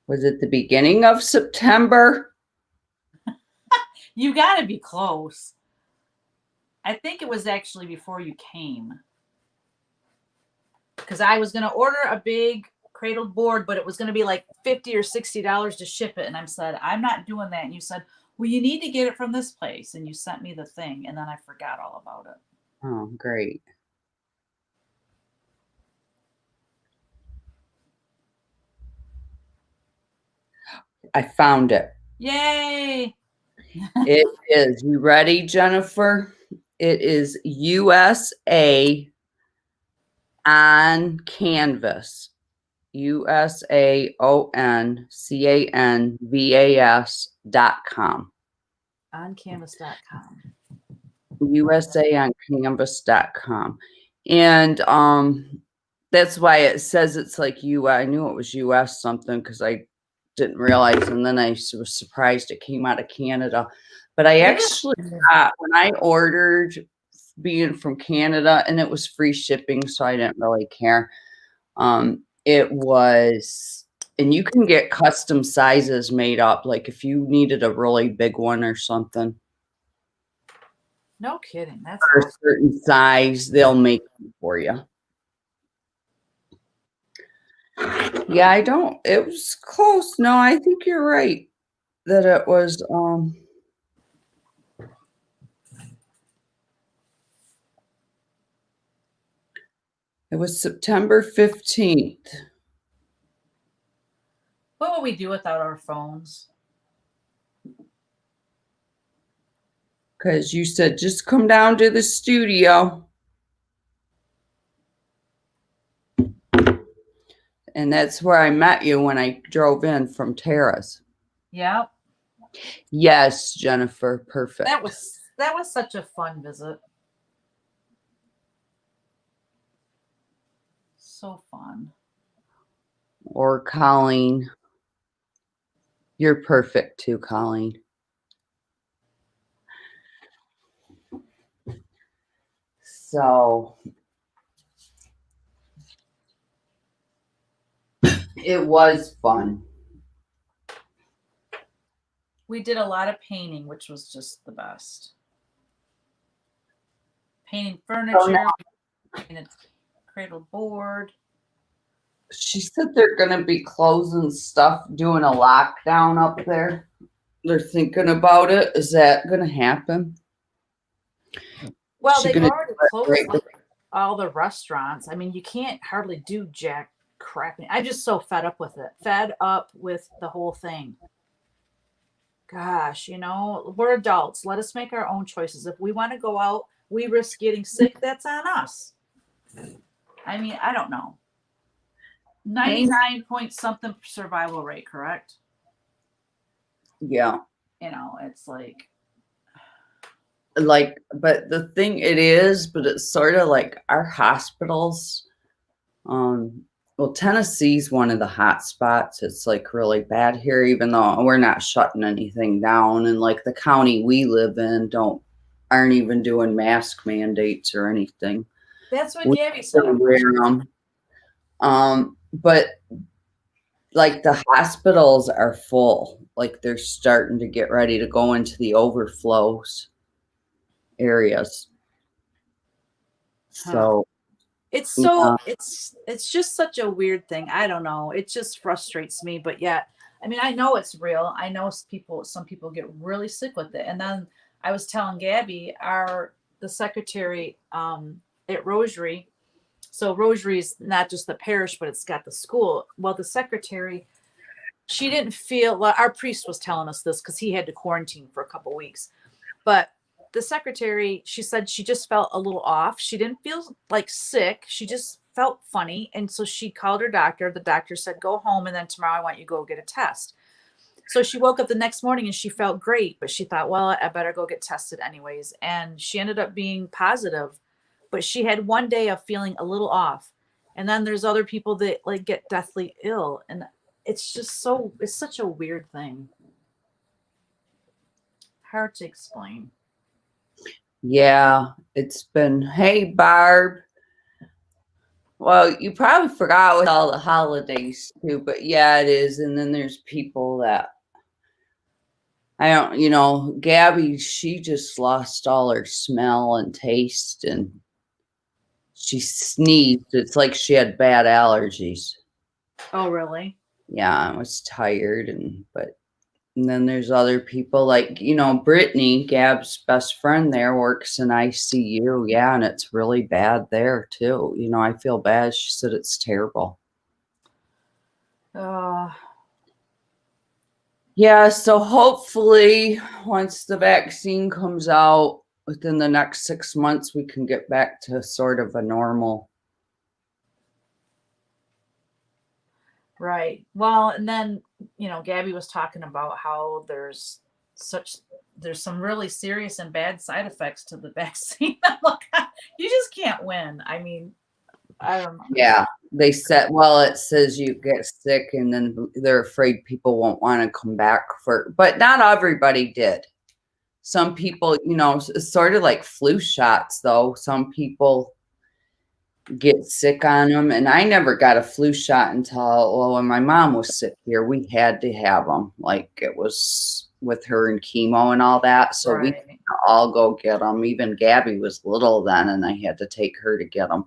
Was it the beginning of September? You got to be close. I think it was actually before you came. Because I was going to order a big cradled board, but it was going to be like $50 or $60 to ship it. And I said, I'm not doing that. And you said, well, you need to get it from this place. And you sent me the thing. And then I forgot all about it. Oh, great. I found it. Yay. It is. You ready, Jennifer? It is USA on canvas. USAONCANVAS.com. OnCanvas.com. USAOnCanvas.com. And that's why it says it's like US. I knew it was US something because I didn't realize, and then I was surprised it came out of Canada. But I actually got, when I ordered being from Canada, and it was free shipping, so I didn't really care. It was, and you can get custom sizes made up, like if you needed a really big one or something. No kidding. That's For a awesome. certain size, they'll make them for you. Yeah, I don't. It was close. No, I think you're right that it was. It was September 15th. What would we do without our phones? Because you said just come down to the studio. And that's where I met you when I drove in from Tara's. Yep. Yes, Jennifer. Perfect. That was such a fun visit. So fun. Or Colleen. You're perfect too, Colleen. So it was fun. We did a lot of painting, which was just the best. Painting furniture, painted cradle board. She said they're going to be closing stuff, doing a lockdown up there. They're thinking about it. Is that going to happen? Well, She they've gonna already do it closed right like all the restaurants. I mean, you can't hardly do jack crap. I'm just so fed up with it. Fed up with the whole thing. Gosh, we're adults. Let us make our own choices. If we want to go out, we risk getting sick. That's on us. I mean, I don't know. 99 point something survival rate, correct? Yeah. It's like, but the thing it is, but it's sort of like our hospitals. Well, Tennessee's one of the hot spots. It's like really bad here, even though we're not shutting anything down. And like the county we live in aren't even doing mask mandates or anything. That's what Gabby said. Wear them. But like the hospitals are full. Like they're starting to get ready to go into the overflows areas. Huh. So It's yeah, so it's just such a weird thing. I don't know. It just frustrates me, but yet, I mean, I know it's real. I know some people get really sick with it. And then I was telling Gabby, our the secretary at Rosary. So Rosary is not just the parish, but it's got the school. Well, the secretary, she didn't feel, well, our priest was telling us this because he had to quarantine for a couple weeks. But the secretary, she said she just felt a little off. She didn't feel like sick. She just felt funny. And so she called her doctor. The doctor said, go home and then tomorrow I want you to go get a test. So she woke up the next morning and she felt great, but she thought, well, I better go get tested anyways. And she ended up being positive, but she had one day of feeling a little off. And then there's other people that like get deathly ill. And it's just it's such a weird thing. Hard to explain. yeah, it's been, hey, Barb. Well, you probably forgot with all the holidays too, but yeah, it is. And then there's people that I don't, Gabby, she just lost all her smell and taste and she sneezed. It's like she had bad allergies. Oh, really? Yeah, I was tired and then there's other people like, Brittany, Gab's best friend there works in ICU. Yeah, and it's really bad there too. I feel bad. She said it's terrible. Uh, Yeah, so hopefully once the vaccine comes out within the next 6 months, we can get back to sort of a normal. right. Well, and then, Gabby was talking about how there's some really serious and bad side effects to the vaccine. I'm like, you just can't win. I mean, I don't know. Yeah, they said, well, it says you get sick and then they're afraid people won't want to come back but not everybody did. Some people, it's sort of like flu shots though. Some people get sick on them. And I never got a flu shot until, well, when my mom was sick here, we had to have them. Like it was with her and chemo and all that. So we Right. all go get them. Even Gabby was little then, and I had to take her to get them.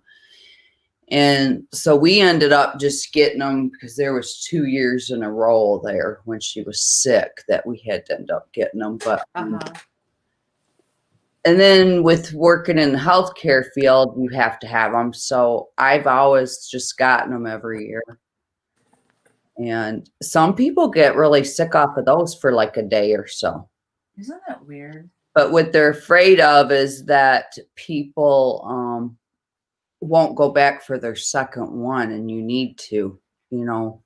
And so we ended up just getting them because there was 2 years in a row there when she was sick that we had to end up getting them. But Uh-huh. and then with working in the healthcare field, you have to have them. So I've always just gotten them every year. And some people get really sick off of those for like a day or so. Isn't that weird? But what they're afraid of is that people won't go back for their second one, and you need to,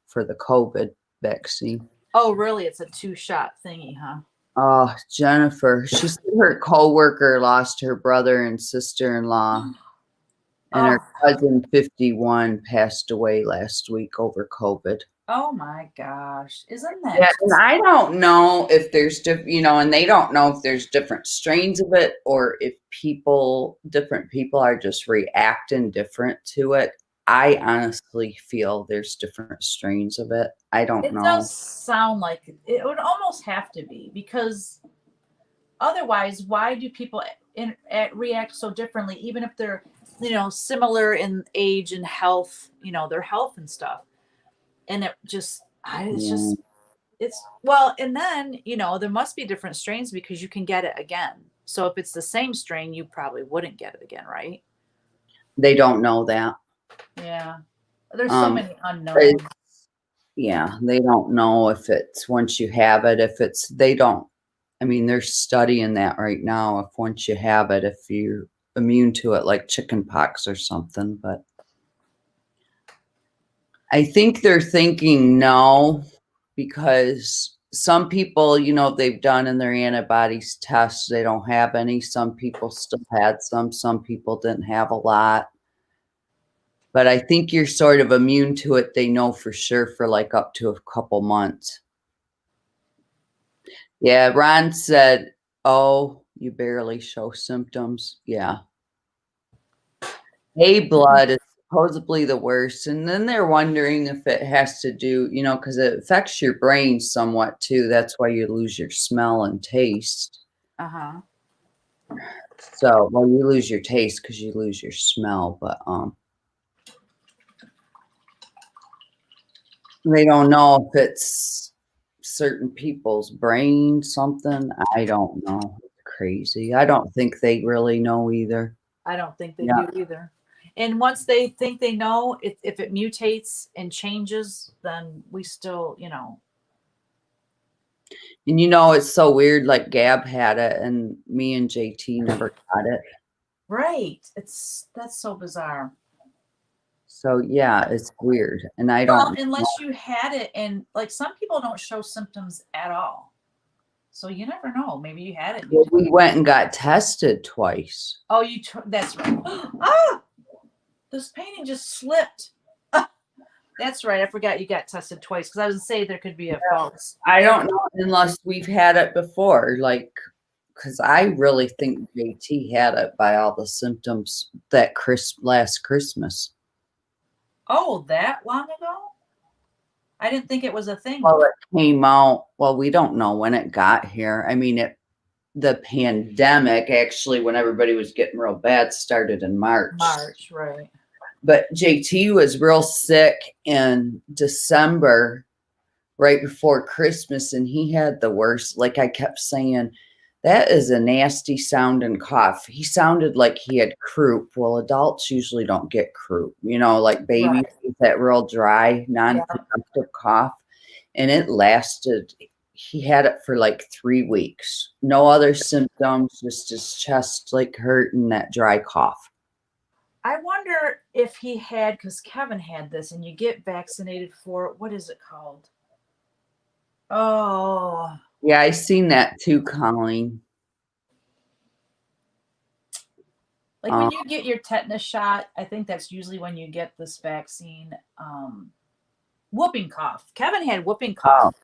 for the COVID vaccine. Oh, really? It's a 2-shot thingy, huh? Oh, Jennifer, she said her coworker lost her brother and sister-in-law, and her Oh, cousin 51 passed away last week over COVID. oh my gosh. Isn't Yeah, that and just I don't know if there's and they don't know if there's different strains of it or if different people are just reacting different to it. I honestly feel there's different strains of it. I don't it does know. sound like it would almost have to be because otherwise, why do people react so differently, even if they're, similar in age and health, their health and stuff? And it's Yeah. just, well, and then, there must be different strains because you can get it again. So if it's the same strain, you probably wouldn't get it again, right? They don't know that. Yeah. There's so Um, many it- unknowns. yeah, they don't know if it's once you have it, if it's, they don't, I mean, they're studying that right now. If once you have it, if you're immune to it, like chicken pox or something, but I think they're thinking no, because some people, they've done in their antibodies tests, they don't have any. Some people still had some people didn't have a lot. But I think you're sort of immune to it, they know for sure for like up to a couple months. Yeah, Ron said, oh, you barely show symptoms. Yeah. Hey, blood is supposedly the worst. And then they're wondering if it has to do, because it affects your brain somewhat too. That's why you lose your smell and taste. Uh-huh. So, well, you lose your taste because you lose your smell, but they don't know if it's certain people's brain, something. I don't know. It's crazy. I don't think they really know either. I don't think they Yeah. do either. And once they think they know, if it mutates and changes, then we still, And it's so weird. Like Gab had it, and me and JT never got it. right. That's so bizarre. So yeah, it's weird. And I Well, don't know. unless you had it, and like some people don't show symptoms at all. So you never know. Maybe you had it. Well, we went and got tested twice. Oh, that's right. Ah, this painting just slipped. Ah, that's right. I forgot you got tested twice because I was gonna say there could be a false. I don't know unless we've had it before, like, because I really think JT had it by all the symptoms that last Christmas. Oh, that long ago? I didn't think it was a thing. Well, it came out. Well, we don't know when it got here. I mean, the pandemic actually, when everybody was getting real bad, started in March. March, right. But JT was real sick in December, right before Christmas, and he had the worst. Like I kept saying, that is a nasty sounding cough. He sounded like he had croup. Well, adults usually don't get croup, like babies get that real dry, non-productive cough. And it lasted, he had it for like 3 weeks. No other symptoms, just his chest like hurt and that dry cough. I wonder if he had, because Kevin had this, and you get vaccinated for it. What is it called? Oh, Yeah, I seen that too, Colleen. like when you get your tetanus shot, I think that's usually when you get this vaccine. Whooping cough. Kevin had whooping cough.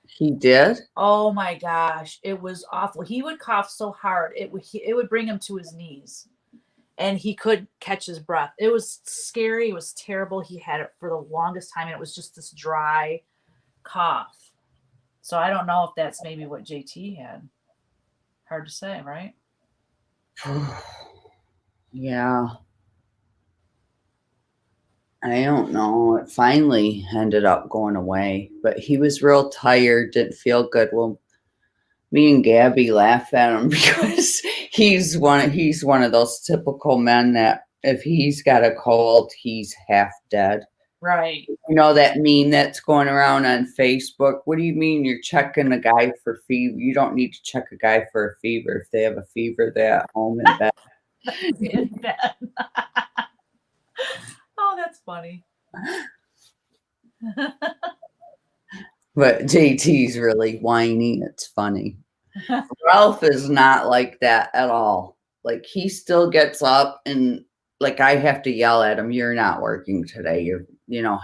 He did? Oh my gosh, it was awful. He would cough so hard it would bring him to his knees, and he could catch his breath. It was scary. It was terrible. He had it for the longest time, and it was just this dry cough. So I don't know if that's maybe what JT had. Hard to say, right? Yeah. I don't know. It finally ended up going away, but he was real tired, didn't feel good. Well, me and Gabby laugh at him because he's one of those typical men that if he's got a cold, he's half dead. Right. That meme that's going around on Facebook. What do you mean you're checking a guy for fever? You don't need to check a guy for a fever. If they have a fever, they're at home in bed. In bed. Oh, that's funny. But JT's really whiny. It's funny. Ralph is not like that at all. Like he still gets up and like I have to yell at him, "You're not working today. You're,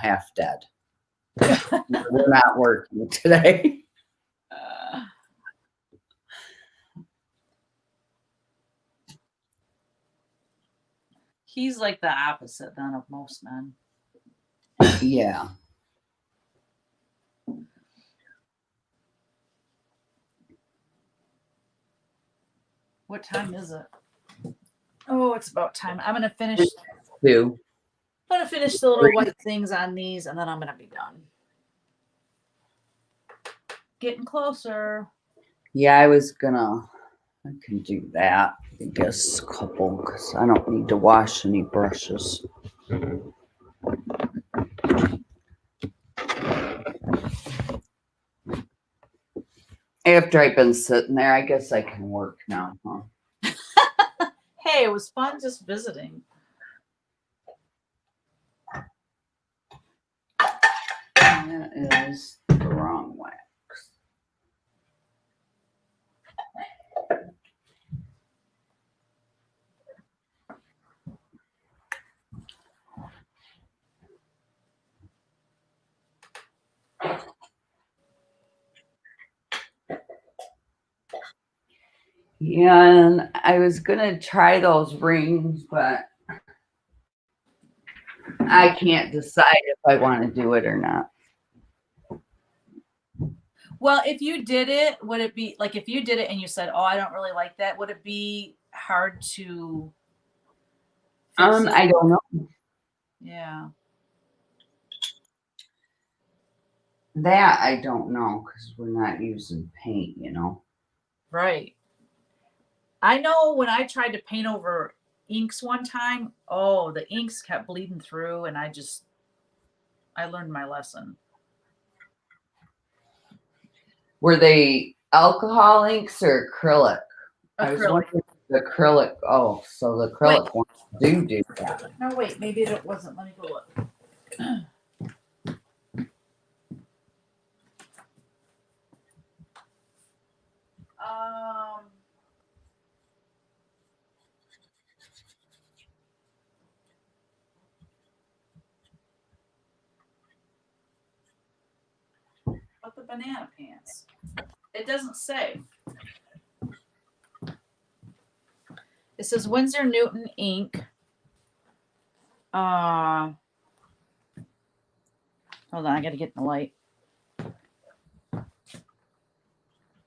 half dead. We're not working today." He's like the opposite then of most men. Yeah. What time is it? Oh, it's about time. I'm gonna finish. I'm gonna finish the little white things on these, and then I'm gonna be done. Getting closer. Yeah, I can do that. I guess a couple because I don't need to wash any brushes. After I've been sitting there, I guess I can work now, huh? Hey, it was fun just visiting. That is the wrong wax. Yeah, and I was gonna try those rings, but I can't decide if I want to do it or not. Well, if you did it, would it be like if you did it and you said, "Oh, I don't really like that," would it be hard to fix it? I don't know. Yeah. That I don't know because we're not using paint, you know. Right. I know when I tried to paint over inks one time, oh, the inks kept bleeding through, and I learned my lesson. Were they alcohol inks or acrylic? I was Acrylic. wondering if the acrylic. Oh, so the Wait. acrylic ones do that. No, wait, maybe it wasn't. Let me go look. Um, but the banana pants. It doesn't say. It says Winsor Newton ink. Hold on, I gotta get in the light.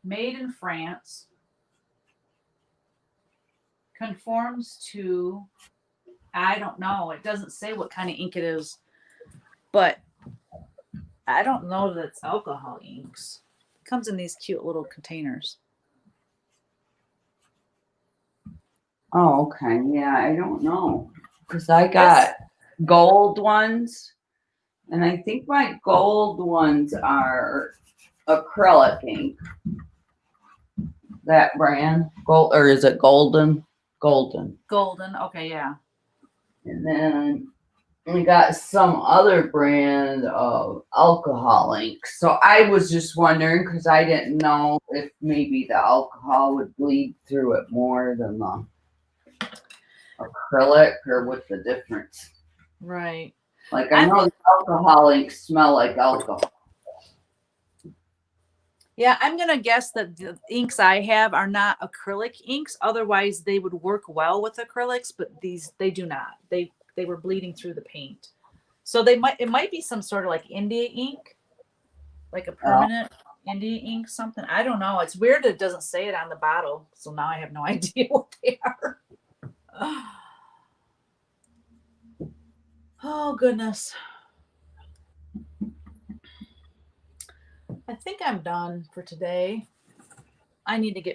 Made in France. Conforms to, I don't know. It doesn't say what kind of ink it is, but I don't know that it's alcohol inks. It comes in these cute little containers. Oh, okay. Yeah, I don't know because I got gold ones, and I think my gold ones are acrylic ink. That brand, gold, or is it golden? Golden. Golden. Okay, yeah. And then we got some other brand of alcohol ink. So I was just wondering because I didn't know if maybe the alcohol would bleed through it more than the acrylic, or what the difference. Right. Like I know the alcohol inks smell like alcohol. Yeah, I'm gonna guess that the inks I have are not acrylic inks. Otherwise, they would work well with acrylics, but these they do not. They were bleeding through the paint, so it might be some sort of like India ink, like a permanent India ink something. I don't know. It's weird. It doesn't say it on the bottle, so now I have no idea what they are. Oh goodness. I think I'm done for today. I need to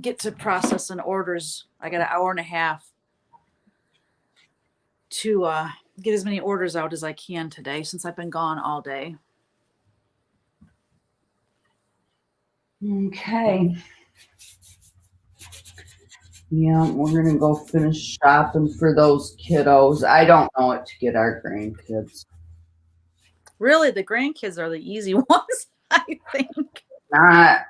get to processing orders. I got an hour and a half to get as many orders out as I can today since I've been gone all day. Okay. Yeah, we're gonna go finish shopping for those kiddos. I don't know what to get our grandkids. Really, the grandkids are the easy ones, I think. Not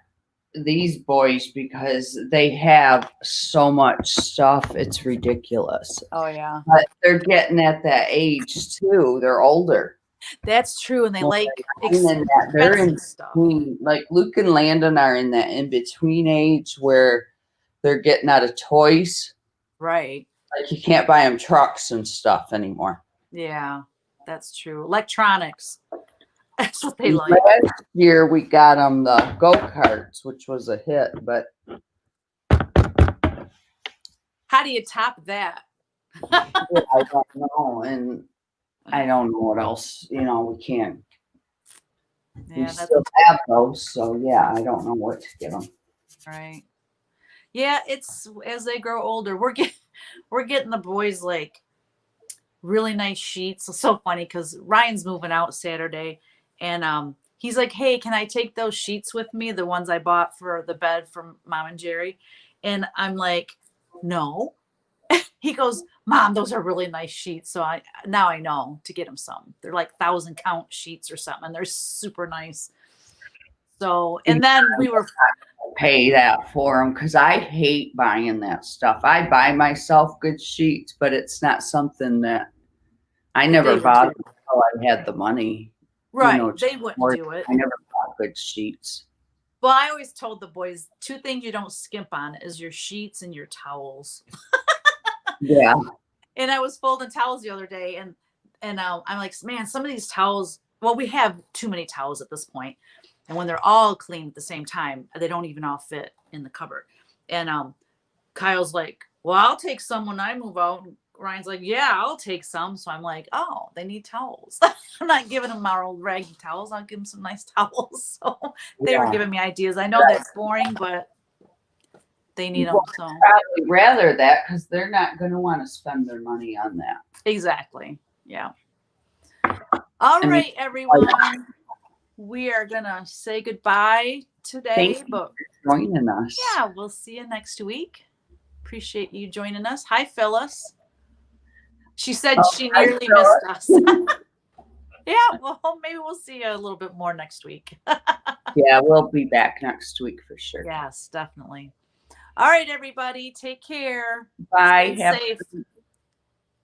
these boys because they have so much stuff. It's ridiculous. Oh yeah, But they're getting at that age too. They're older. that's true, and they like And then that they're in expensive stuff. between, like Luke and Landon are in that in between age where they're getting out of toys. Right. Like you can't buy them trucks and stuff anymore. Yeah, that's true. Electronics. That's what they like. Last year we got them the go-karts, which was a hit, but How do you top that? I don't know, and I don't know what else. You know, we can't. Yeah, We that's still have those, so yeah, I don't know what to get them. right. Yeah, it's as they grow older, we're getting the boys like really nice sheets. It's so funny because Ryan's moving out Saturday, and he's like, "Hey, can I take those sheets with me? The ones I bought for the bed from Mom and Jerry?" And I'm like, "No." He goes, "Mom, those are really nice sheets." So I know to get him some. They're like 1,000 count sheets or something, and they're super nice. So, and then we were Pay that for them because I hate buying that stuff. I buy myself good sheets, but it's not something that I never bought until I had the money. right. You know, They wouldn't do it. I never bought good sheets. Well, I always told the boys 2 things you don't skimp on is your sheets and your towels. Yeah. And I was folding towels the other day, and And I'm like, man, some of these towels, well, we have too many towels at this point. And when they're all clean at the same time, they don't even all fit in the cupboard. And Kyle's like, well, I'll take some when I move out. And Ryan's like, yeah, I'll take some. So I'm like, oh, they need towels. I'm not giving them our old raggy towels. I'll give them some nice towels. So they were giving me ideas. I know that's boring, but they need them. So probably rather that because they're not going to want to spend their money on that. Exactly. Yeah. All right, everyone. We are gonna say goodbye today. Thank you for joining us. Yeah, we'll see you next week. Appreciate you joining us. Hi, Phyllis. She said she nearly missed us. Yeah, well, maybe we'll see you a little bit more next week. Yeah, we'll be back next week for sure. Yes, definitely. All right, everybody. Take care. Bye. Stay safe.